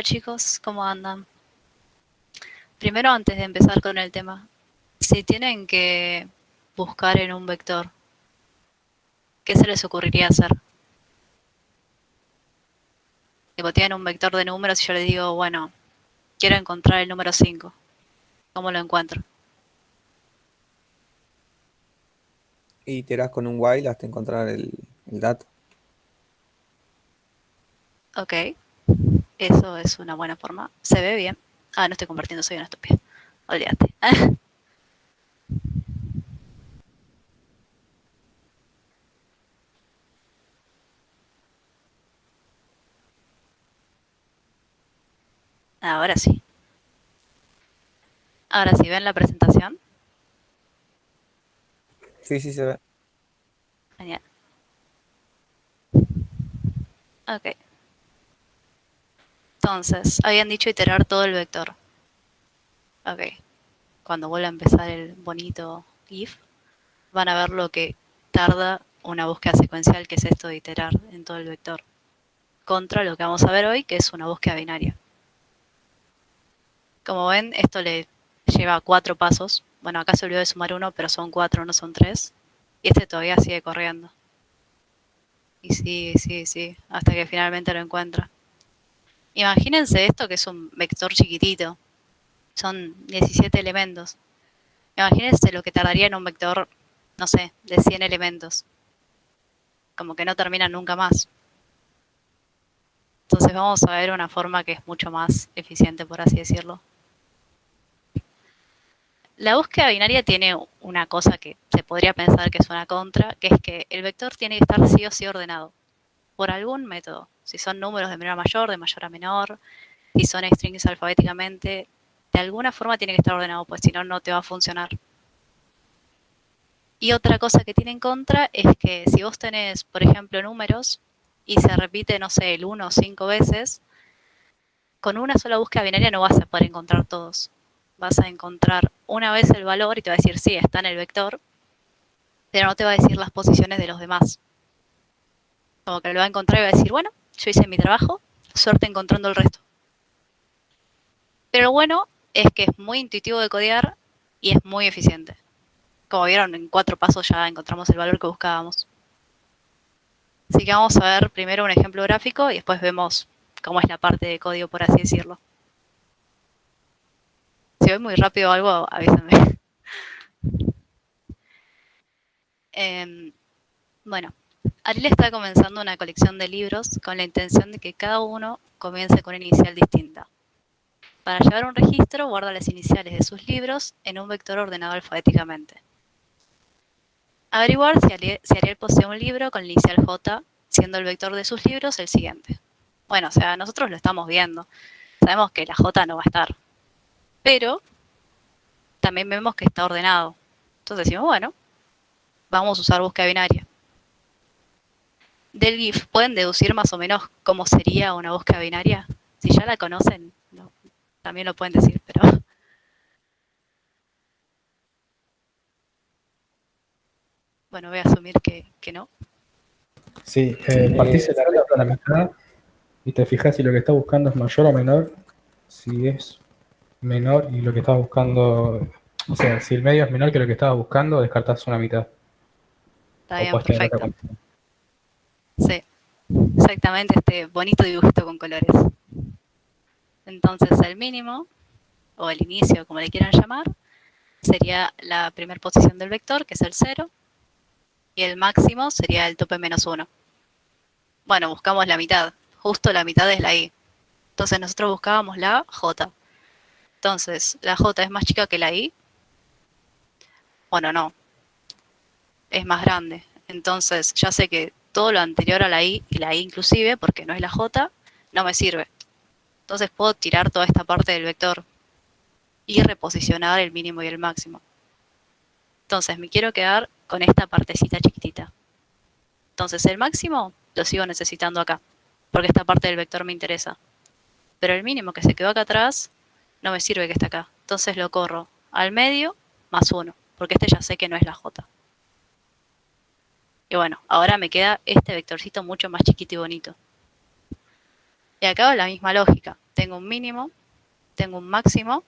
Chicos, ¿cómo andan? Primero, antes de empezar con el tema, si tienen que buscar en un vector, ¿qué se les ocurriría hacer? Tipo, tienen un vector de números y yo les digo, bueno, quiero encontrar el número 5. ¿Cómo lo encuentro? Y iterás con un while hasta encontrar el dato. Ok, eso es una buena forma. ¿Se ve bien? Ah, no estoy compartiendo, soy una estúpida. Olvídate. Ahora sí. Ahora sí, ¿ven la presentación? Sí, sí se ve. Genial. Ok. Entonces, habían dicho iterar todo el vector. Ok. Cuando vuelva a empezar el bonito if, van a ver lo que tarda una búsqueda secuencial, que es esto de iterar en todo el vector, contra lo que vamos a ver hoy, que es una búsqueda binaria. Como ven, esto le lleva 4 pasos. Bueno, acá se olvidó de sumar uno, pero son 4, no son 3. Y este todavía sigue corriendo. Y sigue, hasta que finalmente lo encuentra. Imagínense esto, que es un vector chiquitito. Son 17 elementos. Imagínense lo que tardaría en un vector, no sé, de 100 elementos. Como que no termina nunca más. Entonces vamos a ver una forma que es mucho más eficiente, por así decirlo. La búsqueda binaria tiene una cosa que se podría pensar que es una contra, que es que el vector tiene que estar sí o sí ordenado por algún método. Si son números de menor a mayor, de mayor a menor, si son strings alfabéticamente, de alguna forma tiene que estar ordenado, pues si no, no te va a funcionar. Y otra cosa que tiene en contra es que si vos tenés, por ejemplo, números y se repite, no sé, el 1 o 5 veces, con una sola búsqueda binaria no vas a poder encontrar todos. Vas a encontrar una vez el valor y te va a decir sí, está en el vector, pero no te va a decir las posiciones de los demás. Como que lo va a encontrar y va a decir, bueno, yo hice mi trabajo, suerte encontrando el resto. Pero lo bueno es que es muy intuitivo de codear y es muy eficiente. Como vieron, en 4 pasos ya encontramos el valor que buscábamos. Así que vamos a ver primero un ejemplo gráfico y después vemos cómo es la parte de código, por así decirlo. Si voy muy rápido o algo, avísenme. Eh, bueno, Ariel está comenzando una colección de libros con la intención de que cada uno comience con una inicial distinta. Para llevar un registro, guarda las iniciales de sus libros en un vector ordenado alfabéticamente. Averiguar si Ariel posee un libro con la inicial J, siendo el vector de sus libros el siguiente. Bueno, o sea, nosotros lo estamos viendo. Sabemos que la J no va a estar. Pero también vemos que está ordenado. Entonces decimos, bueno, vamos a usar búsqueda binaria. Del GIF, ¿pueden deducir más o menos cómo sería una búsqueda binaria? Si ya la conocen, no, también lo pueden decir, pero bueno, voy a asumir que no. Sí, partís el Yo arreglo a la mitad y te fijas si lo que estás buscando es mayor o menor. Si es menor y lo que estás buscando, o sea, si el medio es menor que lo que estabas buscando, descartás una mitad. Está O bien, puedes tener otra perfecto. condición. Sí, exactamente este bonito dibujito con colores. Entonces el mínimo, o el inicio, como le quieran llamar, sería la primera posición del vector, que es el 0, y el máximo sería el tope menos 1. Bueno, buscamos la mitad, justo la mitad es la i. Entonces nosotros buscábamos la j. Entonces, la j es más chica que la i. Bueno, no, es más grande. Entonces, ya sé que todo lo anterior a la i, y la i inclusive, porque no es la j, no me sirve. Entonces puedo tirar toda esta parte del vector y reposicionar el mínimo y el máximo. Entonces me quiero quedar con esta partecita chiquitita. Entonces el máximo lo sigo necesitando acá, porque esta parte del vector me interesa. Pero el mínimo que se quedó acá atrás no me sirve que esté acá. Entonces lo corro al medio más 1, porque este ya sé que no es la j. Y bueno, ahora me queda este vectorcito mucho más chiquito y bonito. Y acá la misma lógica. Tengo un mínimo, tengo un máximo,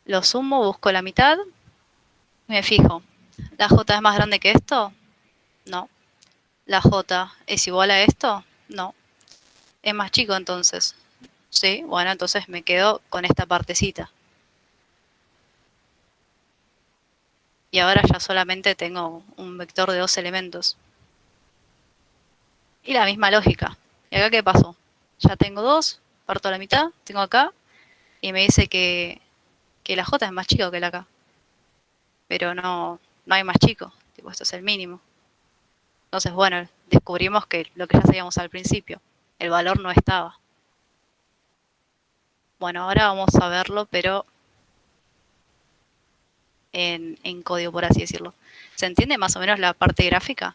lo sumo, busco la mitad, me fijo. ¿La j es más grande que esto? No. ¿La j es igual a esto? No. ¿Es más chico entonces? Sí, bueno, entonces me quedo con esta partecita. Y ahora ya solamente tengo un vector de 2 elementos. Y la misma lógica. ¿Y acá qué pasó? Ya tengo 2, parto a la mitad, tengo acá, y me dice que la j es más chico que la k. Pero no hay más chico. Tipo, esto es el mínimo. Entonces, bueno, descubrimos que lo que ya sabíamos al principio, el valor no estaba. Bueno, ahora vamos a verlo, pero en código, por así decirlo. ¿Se entiende más o menos la parte gráfica?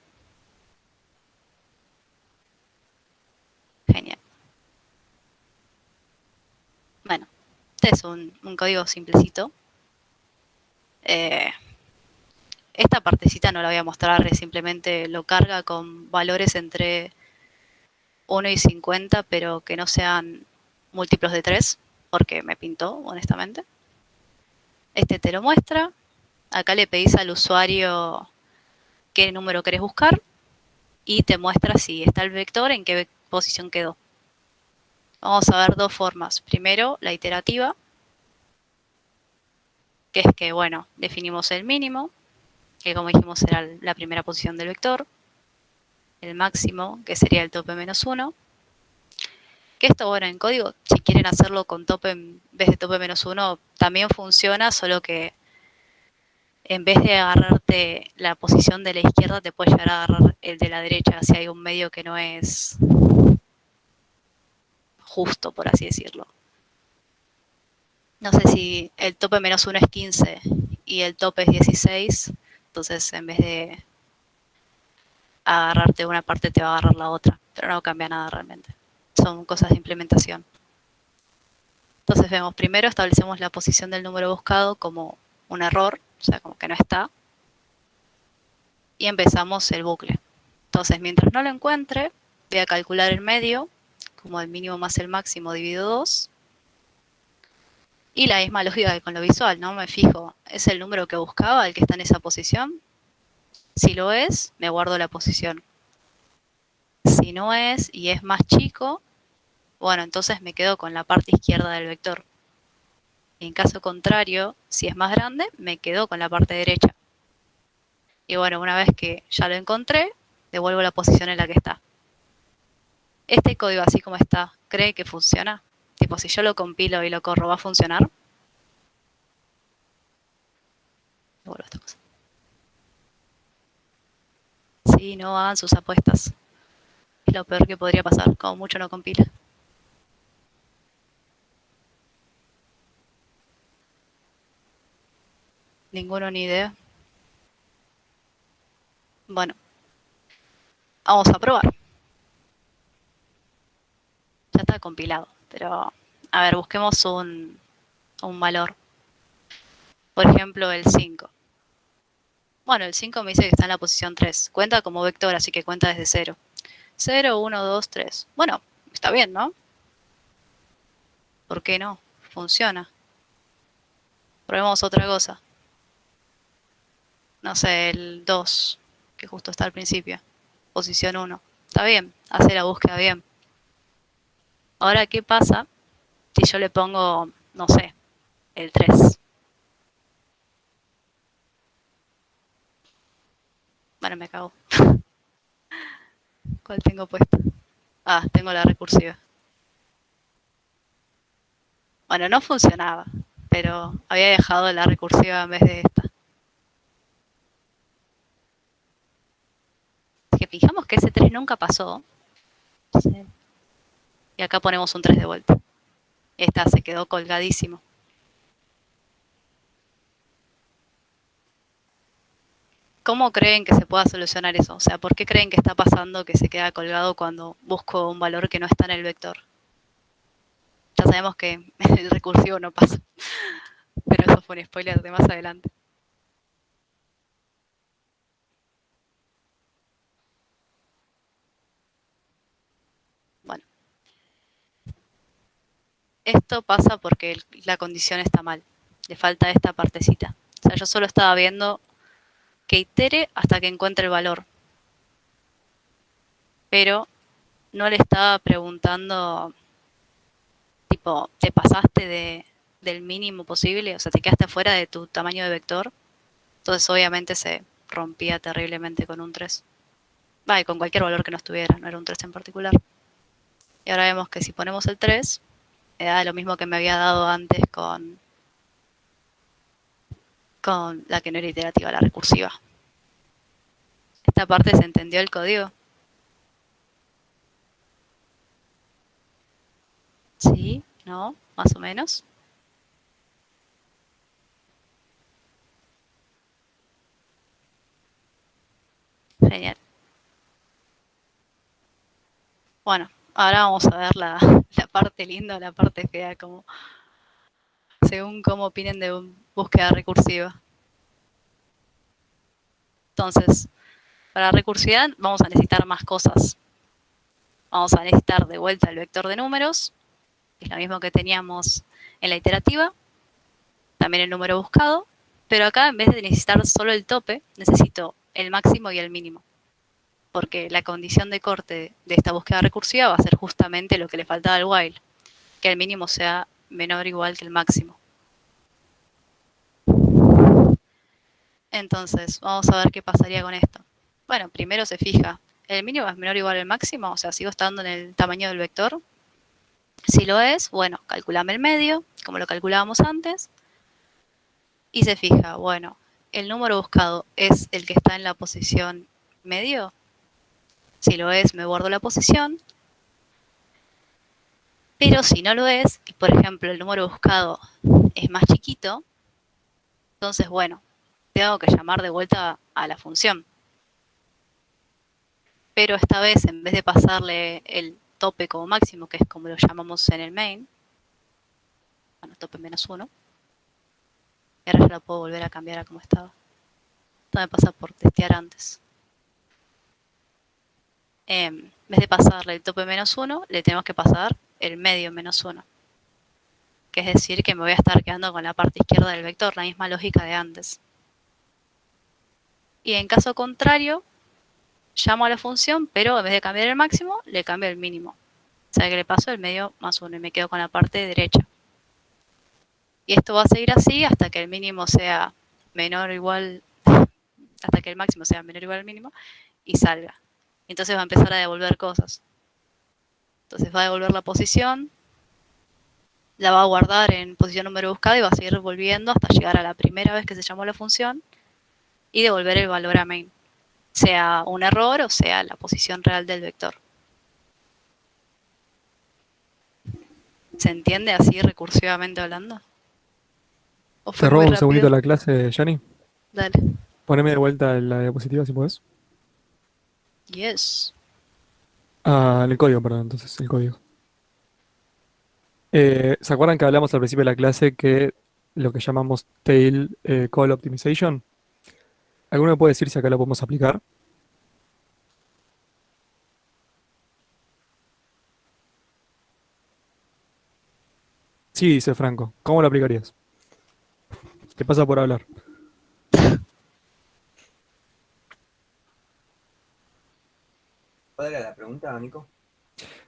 Genial. Bueno, este es un código simplecito. Esta partecita no la voy a mostrar, simplemente lo carga con valores entre 1 y 50, pero que no sean múltiplos de 3, porque me pintó, honestamente. Este te lo muestra. Acá le pedís al usuario qué número querés buscar y te muestra si está el vector, en qué posición quedó. Vamos a ver dos formas. Primero, la iterativa, que es que, bueno, definimos el mínimo, que como dijimos era la primera posición del vector, el máximo, que sería el tope menos 1, que esto, bueno, en código, si quieren hacerlo con tope en vez de tope menos 1, también funciona, solo que en vez de agarrarte la posición de la izquierda, te puede llegar a agarrar el de la derecha, si hay un medio que no es justo, por así decirlo. No sé si el tope menos 1 es 15 y el tope es 16, entonces en vez de agarrarte una parte te va a agarrar la otra, pero no cambia nada realmente. Son cosas de implementación. Entonces vemos, primero establecemos la posición del número buscado como un error, o sea, como que no está, y empezamos el bucle. Entonces, mientras no lo encuentre, voy a calcular el medio, como el mínimo más el máximo dividido 2, y la misma lógica que con lo visual, ¿no? Me fijo, ¿es el número que buscaba el que está en esa posición? Si lo es, me guardo la posición. Si no es y es más chico, bueno, entonces me quedo con la parte izquierda del vector. En caso contrario, si es más grande, me quedo con la parte derecha. Y bueno, una vez que ya lo encontré, devuelvo la posición en la que está. Este código así como está, ¿cree que funciona? Tipo, si yo lo compilo y lo corro, ¿va a funcionar? Devuelvo esta cosa. Sí, no hagan sus apuestas. Es lo peor que podría pasar, como mucho no compila. Ninguno ni idea. Bueno, vamos a probar. Ya está compilado, pero a ver, busquemos un valor. Por ejemplo, el 5. Bueno, el 5 me dice que está en la posición 3. Cuenta como vector, así que cuenta desde 0. 0, 1, 2, 3. Bueno, está bien, ¿no? ¿Por qué no? Funciona. Probemos otra cosa. No sé, el 2, que justo está al principio. Posición 1. Está bien, hace la búsqueda bien. Ahora, ¿qué pasa si yo le pongo, no sé, el 3? Bueno, me cago. ¿Cuál tengo puesto? Ah, tengo la recursiva. Bueno, no funcionaba, pero había dejado la recursiva en vez de esta. Así que fijamos que ese 3 nunca pasó. Sí. Y acá ponemos un 3 de vuelta. Esta se quedó colgadísimo. ¿Cómo creen que se pueda solucionar eso? O sea, ¿por qué creen que está pasando que se queda colgado cuando busco un valor que no está en el vector? Ya sabemos que el recursivo no pasa, pero eso fue un spoiler de más adelante. Bueno, Esto pasa porque la condición está mal. Le falta esta partecita. O sea, yo solo estaba viendo que itere hasta que encuentre el valor. Pero no le estaba preguntando, tipo, ¿te pasaste del mínimo posible? O sea, te quedaste afuera de tu tamaño de vector. Entonces, obviamente, se rompía terriblemente con un 3. Va, y con cualquier valor que no estuviera, no era un 3 en particular. Y ahora vemos que si ponemos el 3, me da lo mismo que me había dado antes con la que no era iterativa, la recursiva. Esta parte se entendió el código. Sí, no, más o menos. Genial. Bueno, ahora vamos a ver la parte linda, la parte fea, como según cómo opinen de búsqueda recursiva. Entonces, para recursividad vamos a necesitar más cosas. Vamos a necesitar de vuelta el vector de números, que es lo mismo que teníamos en la iterativa, también el número buscado, pero acá en vez de necesitar solo el tope, necesito el máximo y el mínimo, porque la condición de corte de esta búsqueda recursiva va a ser justamente lo que le faltaba al while, que el mínimo sea menor o igual que el máximo. Entonces, vamos a ver qué pasaría con esto. Bueno, primero se fija, ¿el mínimo es menor o igual al máximo? O sea, ¿sigo estando en el tamaño del vector? Si lo es, bueno, calculame el medio, como lo calculábamos antes, y se fija, bueno, ¿el número buscado es el que está en la posición medio? Si lo es, me guardo la posición, pero si no lo es, y por ejemplo el número buscado es más chiquito, entonces, bueno, tengo que llamar de vuelta a la función. Pero esta vez, en vez de pasarle el tope como máximo, que es como lo llamamos en el main, bueno, tope menos 1, y ahora ya lo puedo volver a cambiar a como estaba. Esto me pasa por testear antes. En vez de pasarle el tope menos 1, le tenemos que pasar el medio menos 1. Que es decir, que me voy a estar quedando con la parte izquierda del vector, la misma lógica de antes. Y en caso contrario, llamo a la función, pero en vez de cambiar el máximo, le cambio el mínimo. O sea que le paso el medio más 1 y me quedo con la parte derecha. Y esto va a seguir así hasta que el mínimo sea menor o igual, hasta que el máximo sea menor o igual al mínimo y salga. Entonces va a empezar a devolver cosas. Entonces va a devolver la posición, la va a guardar en posición número buscado y va a seguir volviendo hasta llegar a la primera vez que se llamó la función y devolver el valor a main, sea un error o sea la posición real del vector. ¿Se entiende así recursivamente hablando? ¿O fue Te robo muy un segundito rápido? la clase, Yanni. Dale. Poneme de vuelta en la diapositiva si podés. Yes. Ah, el código, perdón, entonces, el código. ¿Se acuerdan que hablamos al principio de la clase que lo que llamamos tail call optimization? ¿Alguno me puede decir si acá lo podemos aplicar? Sí, dice Franco. ¿Cómo lo aplicarías? ¿Qué pasa por hablar? ¿Cuál era la pregunta, Nico?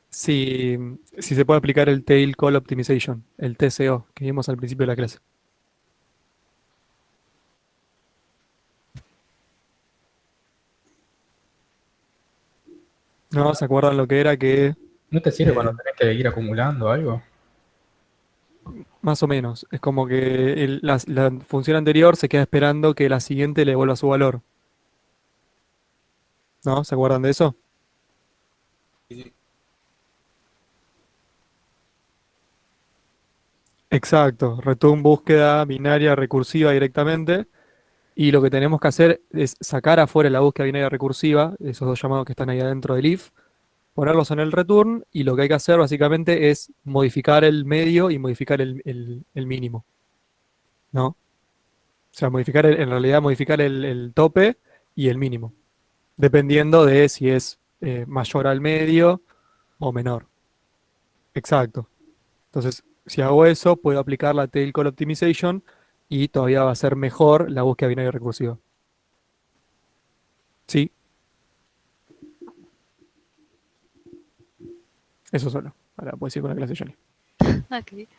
Si, si se puede aplicar el tail call optimization, el TCO, que vimos al principio de la clase. ¿No? ¿Se acuerdan lo que era? Que ¿No te sirve eh, cuando tenés que ir acumulando algo? más o menos, es como que la función anterior se queda esperando que la siguiente le devuelva su valor. ¿No? ¿Se acuerdan de eso? Sí, sí. Exacto, return búsqueda binaria recursiva directamente. Y lo que tenemos que hacer es sacar afuera la búsqueda binaria recursiva, esos dos llamados que están ahí adentro del if, ponerlos en el return y lo que hay que hacer básicamente es modificar el medio y modificar el mínimo, ¿no? O sea, modificar en realidad modificar el tope y el mínimo, dependiendo de si es mayor al medio o menor. Exacto. Entonces, Si hago eso, puedo aplicar la tail call optimization y todavía va a ser mejor la búsqueda binaria recursiva. Sí, eso solo. Ahora puedes ir con la clase Johnny. Ok.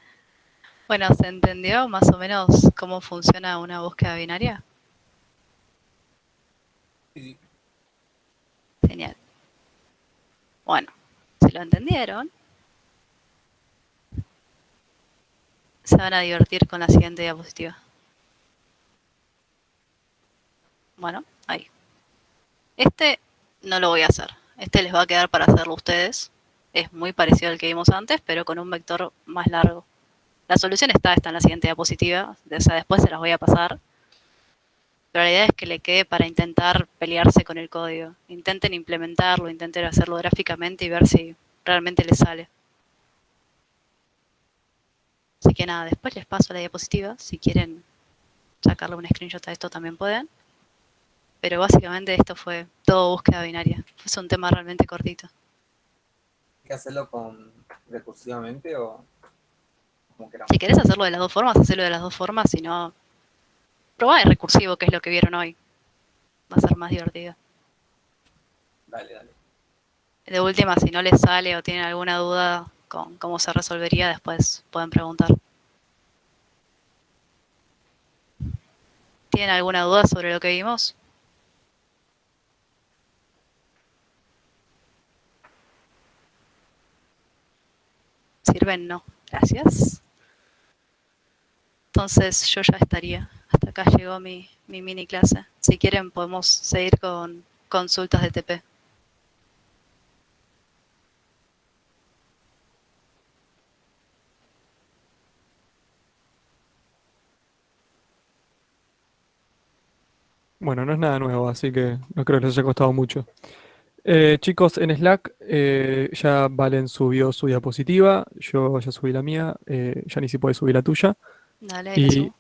Bueno, ¿se entendió más o menos cómo funciona una búsqueda binaria? Sí. Genial. Bueno, si lo entendieron, se van a divertir con la siguiente diapositiva. Bueno, ahí. Este no lo voy a hacer. Este les va a quedar para hacerlo ustedes. Es muy parecido al que vimos antes, pero con un vector más largo. La solución está en la siguiente diapositiva. O sea, después se las voy a pasar. Pero la idea es que le quede para intentar pelearse con el código. Intenten implementarlo, intenten hacerlo gráficamente y ver si realmente les sale. Así que nada, después les paso la diapositiva. Si quieren sacarle un screenshot a esto también pueden. Pero básicamente esto fue todo búsqueda binaria. Fue un tema realmente cortito. ¿Hay que hacerlo recursivamente o como queramos? Si querés hacerlo de las dos formas, hacelo de las dos formas. Si no, probá el recursivo, que es lo que vieron hoy. Va a ser más divertido. Dale, dale. De última, si no les sale o tienen alguna duda con cómo se resolvería, después pueden preguntar. ¿Tienen alguna duda sobre lo que vimos? ¿Sirven? No. Gracias. Entonces yo ya estaría. Hasta acá llegó mi mini clase. Si quieren podemos seguir con consultas de TP. Bueno, no es nada nuevo, así que no creo que les haya costado mucho. Chicos, en Slack ya Valen subió su diapositiva, yo ya subí la mía, ya ni si puede subir la tuya. Dale, ahí la Y subo.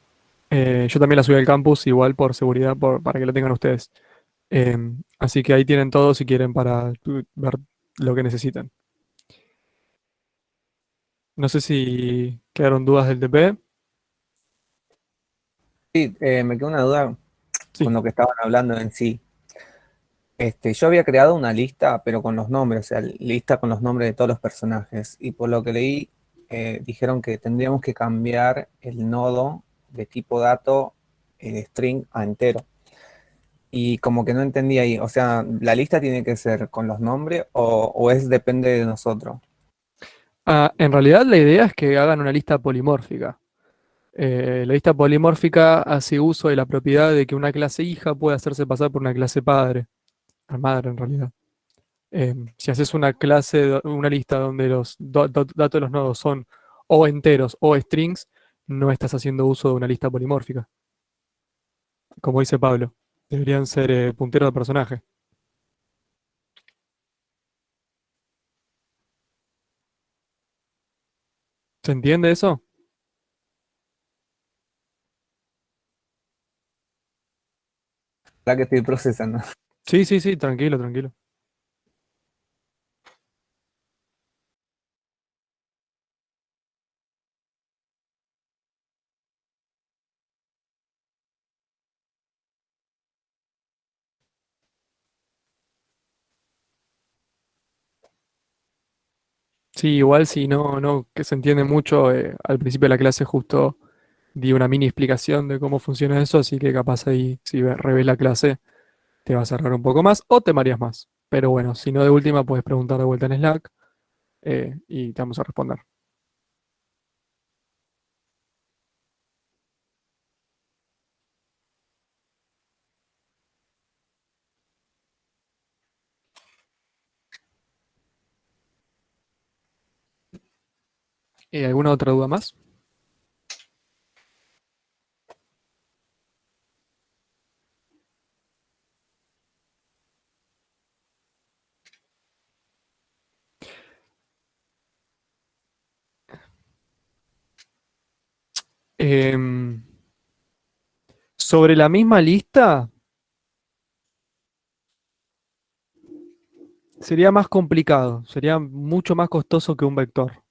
yo también la subí al campus, igual por seguridad, para que la tengan ustedes. Así que ahí tienen todo si quieren para ver lo que necesitan. No sé si quedaron dudas del TP. Sí, me quedó una duda Sí. con lo que estaban hablando en sí. Yo había creado una lista, pero con los nombres, o sea, lista con los nombres de todos los personajes. Y por lo que leí, dijeron que tendríamos que cambiar el nodo de tipo dato string a entero. Y como que no entendí ahí, o sea, ¿la lista tiene que ser con los nombres o es depende de nosotros? Ah, en realidad la idea es que hagan una lista polimórfica. La lista polimórfica hace uso de la propiedad de que una clase hija puede hacerse pasar por una clase padre, a madre en realidad. Si haces una clase, una lista donde los datos de los nodos son o enteros o strings, no estás haciendo uso de una lista polimórfica. Como dice Pablo, deberían ser punteros de personaje. ¿Se entiende eso? La que estoy procesando. Sí, sí, sí, tranquilo, tranquilo. Sí, igual si no que se entiende mucho, al principio de la clase justo di una mini explicación de cómo funciona eso, así que capaz ahí si revés la clase te vas a cerrar un poco más o te mareas más. Pero bueno, si no de última puedes preguntar de vuelta en Slack y te vamos a responder. ¿Alguna otra duda más? Em, sobre la misma lista, sería más complicado, sería mucho más costoso que un vector.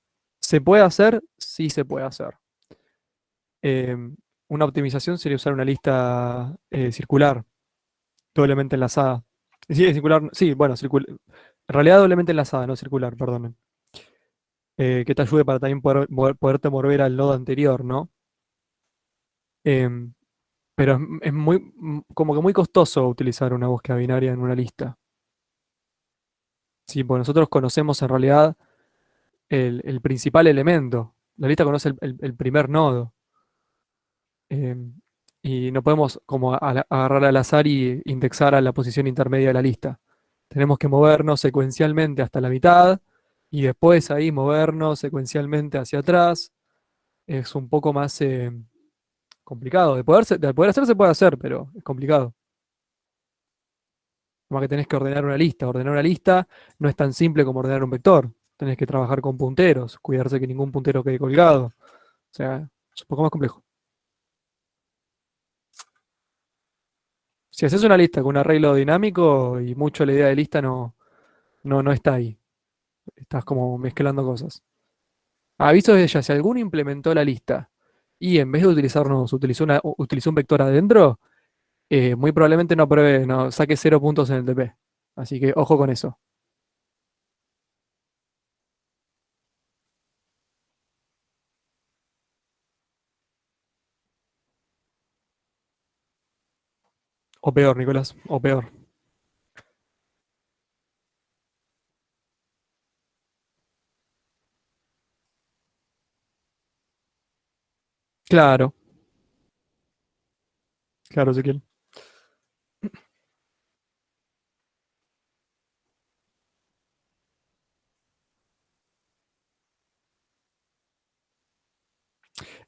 ¿Se puede hacer? Sí se puede hacer. Eh, una optimización sería usar una lista circular, doblemente enlazada. Sí, circular, sí, bueno, en realidad doblemente enlazada, no circular, perdonen. Que te ayude para también poderte mover al nodo anterior, ¿no? Em, pero es muy, como que muy costoso utilizar una búsqueda binaria en una lista. Sí, pues nosotros conocemos en realidad el principal elemento. La lista conoce el primer nodo. em, y no podemos como agarrar al azar y indexar a la posición intermedia de la lista. Tenemos que movernos secuencialmente hasta la mitad y después ahí movernos secuencialmente hacia atrás. Es un poco más complicado. De poder hacer se puede hacer, pero es complicado. Como que tenés que ordenar una lista. Ordenar una lista no es tan simple como ordenar un vector. Tenés que trabajar con punteros, cuidarse que ningún puntero quede colgado. O sea, es un poco más complejo. Si haces una lista con un arreglo dinámico y mucho la idea de lista no está ahí. Estás como mezclando cosas. Aviso de ella, si alguno implementó la lista y en vez de utilizarnos utilizó un vector adentro, muy probablemente no apruebe, no saque 0 puntos en el TP. Así que ojo con eso. O peor, Nicolás, o peor. Claro, claro, Ezequiel.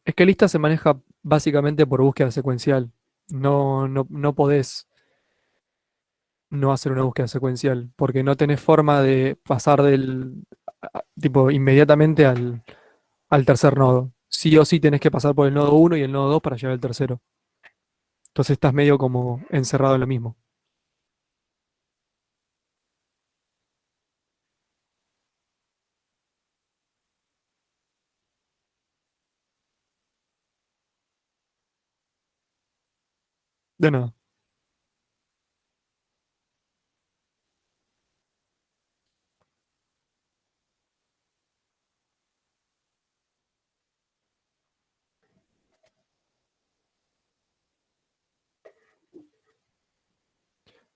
Es que lista se maneja básicamente por búsqueda secuencial. No podés no hacer una búsqueda secuencial, porque no tenés forma de pasar tipo inmediatamente al tercer nodo. Sí o sí tenés que pasar por el nodo uno y el nodo 2 para llegar al tercero. Entonces estás medio como encerrado en lo mismo. De nada.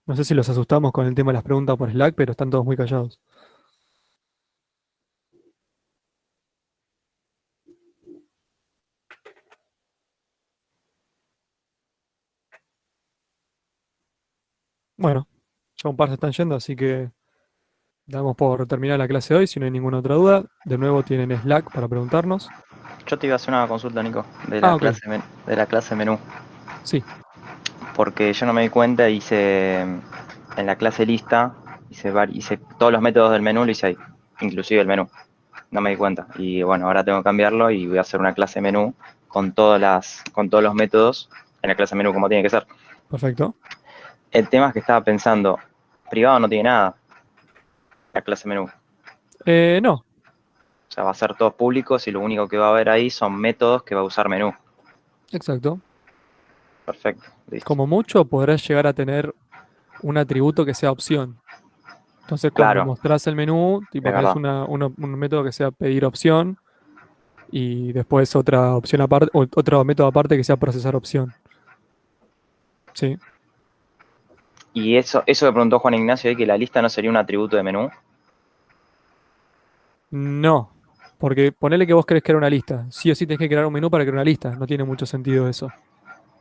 No sé si los asustamos con el tema de las preguntas por Slack, pero están todos muy callados. Bueno, ya un par se están yendo, así que damos por terminar la clase hoy. Si no hay ninguna otra duda, de nuevo tienen Slack para preguntarnos. Yo te iba a hacer una consulta, Nico, Ah, ok, de la clase menú. sí, Porque yo no me di cuenta, hice en la clase lista, hice todos los métodos del menú, lo hice ahí, inclusive el menú. No me di cuenta. Y bueno, ahora tengo que cambiarlo y voy a hacer una clase menú con con todos los métodos en la clase menú como tiene que ser. perfecto. El tema es que estaba pensando, privado no tiene nada, la clase menú. No, O sea, va a ser todos públicos y lo único que va a haber ahí son métodos que va a usar menú. exacto. Perfecto, listo. Como mucho podrás llegar a tener un atributo que sea opción. Entonces, cuando Claro, mostrás el menú, es tipo tenés verdad. un método que sea pedir opción y después otra opción aparte, otro método aparte que sea procesar opción. Sí. Y eso que preguntó Juan Ignacio, de que la lista no sería un atributo de menú. No, porque ponele que vos querés crear una lista. Sí o sí tenés que crear un menú para crear una lista. No tiene mucho sentido eso.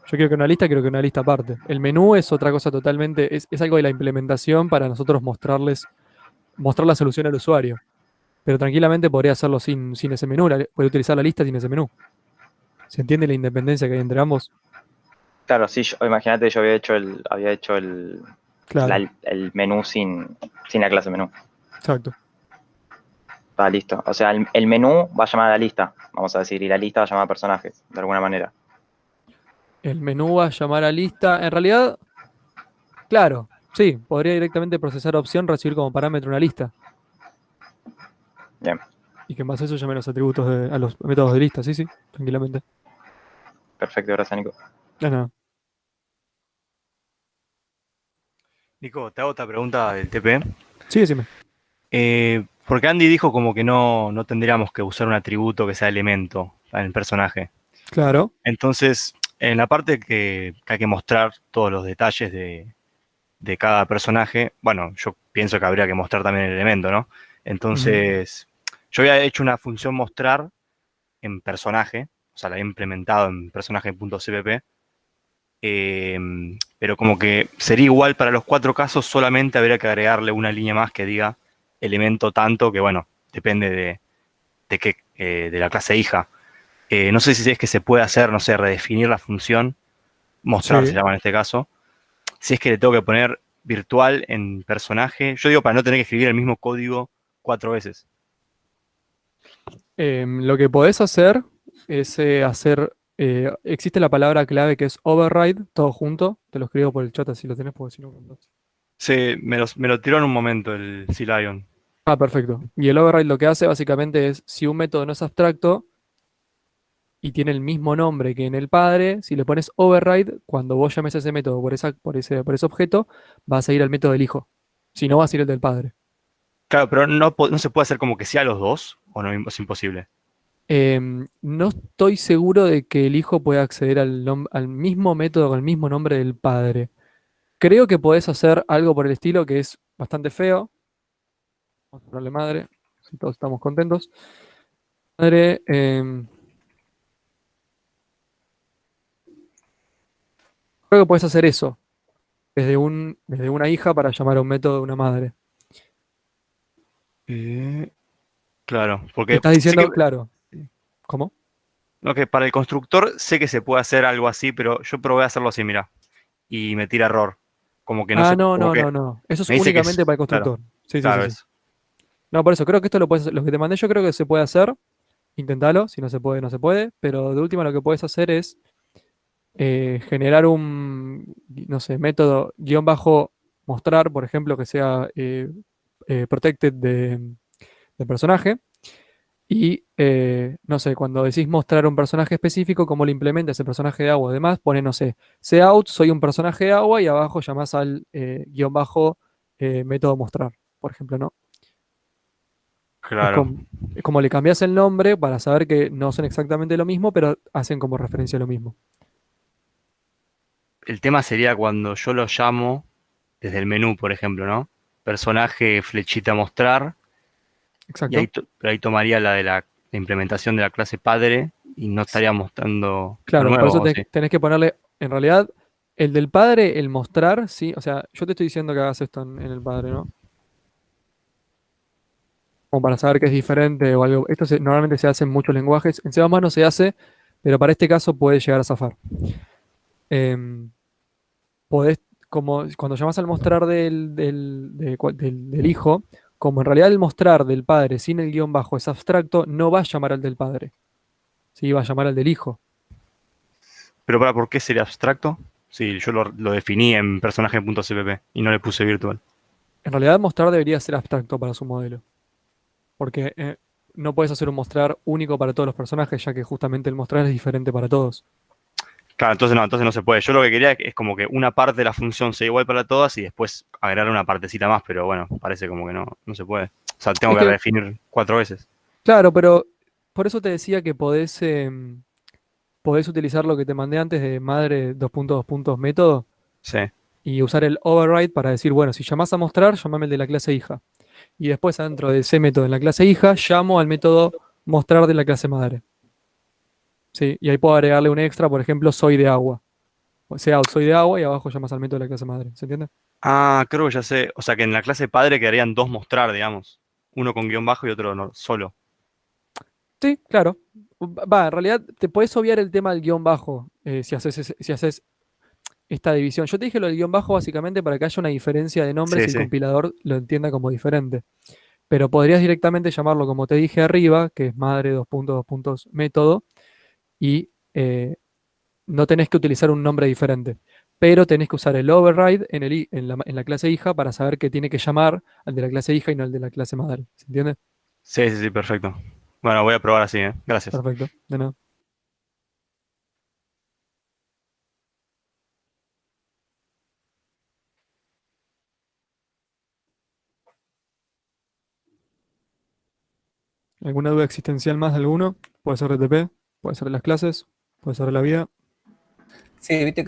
Yo quiero que una lista, quiero que una lista aparte. El menú es otra cosa totalmente, es algo de la implementación para nosotros mostrar la solución al usuario. Pero tranquilamente podría hacerlo sin ese menú, podría utilizar la lista sin ese menú. ¿Se entiende la independencia que hay entre ambos? Claro, sí, imagínate, yo había hecho Claro, el menú sin la clase menú. exacto. Está listo. O sea, el menú va a llamar a la lista, vamos a decir, y la lista va a llamar a personajes, de alguna manera. El menú va a llamar a lista. En realidad, claro, sí, podría directamente procesar opción, recibir como parámetro una lista. Bien. Y que en base a eso llame los atributos a los métodos de lista, sí, tranquilamente. Perfecto, gracias, Nico. No, no. Nico, te hago otra pregunta del TP. Sí, decime. Porque Andy dijo como que no tendríamos que usar un atributo que sea elemento en el personaje. Claro. Entonces, en la parte que hay que mostrar todos los detalles de cada personaje, bueno, yo pienso que habría que mostrar también el elemento, ¿no? Entonces, yo había hecho una función mostrar en personaje, o sea, la había implementado en personaje.cpp, pero como que sería igual para los 4 casos, solamente habría que agregarle una línea más que diga elemento tanto, que bueno, depende de la clase hija. No sé si es que se puede hacer, no sé, redefinir la función, mostrar Sí. se llama en este caso, si es que le tengo que poner virtual en personaje, yo digo para no tener que escribir el mismo código 4 veces. Lo que podés hacer es existe la palabra clave que es override, todo junto. Te lo escribo por el chat así lo tenés, porque si no. Sí, me lo tiró en un momento el C-Lion. Ah, perfecto. Y el override lo que hace básicamente es, si un método no es abstracto y tiene el mismo nombre que en el padre, si le pones override, cuando vos llames a ese método por ese objeto, vas a ir al método del hijo. Si no, vas a ir al del padre. Claro, pero no se puede hacer como que sea los dos, o no, es imposible. No estoy seguro de que el hijo pueda acceder al mismo método con el mismo nombre del padre. Creo que podés hacer algo por el estilo que es bastante feo. Vamos a ponerle madre, si todos estamos contentos. Madre, creo que podés hacer eso desde una hija para llamar a un método de una madre. Claro, Me porque estás sí que, diciendo, claro. ¿Cómo? no, que para el constructor sé que se puede hacer algo así, pero yo probé a hacerlo así, mira, y me tira error. Como que no Ah, sé, no, como no, que no, no. Eso es me dice que únicamente es, para el claro, constructor. Sí, sí, sí, claro, sí. eso. No, por eso, creo que esto lo que te mandé yo creo que se puede hacer. Inténtalo, si no se puede, no se puede. Pero de última lo que puedes hacer es generar un, no sé, método guión bajo mostrar, por ejemplo, que sea protected de personaje. Y, no sé, cuando decís mostrar un personaje específico, cómo lo implementa ese personaje de agua. Además, pone, no sé, out, soy un personaje de agua y abajo llamás al guión bajo método mostrar, por ejemplo, ¿no? Es Claro. como, es como le cambias el nombre para saber que no son exactamente lo mismo, pero hacen como referencia a lo mismo. El tema sería cuando yo lo llamo desde el menú, por ejemplo, ¿no? Personaje, flechita mostrar, y Exacto. pero ahí tomaría la de la implementación de la clase padre y no estaría mostrando lo Claro, por nuevo, eso ¿o sí? tenés que ponerle, en realidad, el del padre, el mostrar, sí, o sea, yo te estoy diciendo que hagas esto en el padre, ¿no? Como para saber que es diferente o algo. Esto normalmente se hace en muchos lenguajes, en C++ no se hace, pero para este caso puede llegar a zafar. Em, Podés, como cuando llamas al mostrar del hijo, como en realidad el mostrar del padre sin el guión bajo es abstracto, no va a llamar al del padre, sí, va a llamar al del hijo. Pero ¿por qué sería abstracto? Sí, yo lo definí en personaje.cpp y no le puse virtual. En realidad mostrar debería ser abstracto para su modelo. Porque no puedes hacer un mostrar único para todos los personajes, ya que justamente el mostrar es diferente para todos. Claro, entonces no se puede. Yo lo que quería es como que una parte de la función sea igual para todas y después agregar una partecita más, pero bueno, parece como que no se puede. O sea, tengo Es que que, redefinir 4 veces. claro, pero por eso te decía que podés utilizar lo que te mandé antes de madre dos puntos método Sí. y usar el override para decir, bueno, si llamás a mostrar, llamame el de la clase hija. Y después, dentro de ese método en la clase hija, llamo al método mostrar de la clase madre. ¿Sí? Y ahí puedo agregarle un extra, por ejemplo, soy de agua. O sea, soy de agua y abajo llamas al método de la clase madre. ¿Se entiende? Ah, creo que ya sé. O sea, que en la clase padre quedarían dos mostrar, digamos. Uno con guión bajo y otro solo. Sí, claro. Va, en realidad te puedes obviar el tema del guión bajo si haces esta división. Yo te dije lo del guión bajo básicamente para que haya una diferencia de nombres Sí, y el sí. compilador lo entienda como diferente. Pero podrías directamente llamarlo como te dije arriba, que es madre dos puntos método, y no tenés que utilizar un nombre diferente. Pero tenés que usar el override en la clase hija para saber que tiene que llamar al de la clase hija y no al de la clase madre. ¿Se entiende? Sí, sí, sí, perfecto. Bueno, voy a probar así, ¿eh? Gracias. Perfecto, de nada. ¿Alguna duda existencial más de alguno? Puede ser de TP, puede ser de las clases, puede ser de la vida. Sí, viste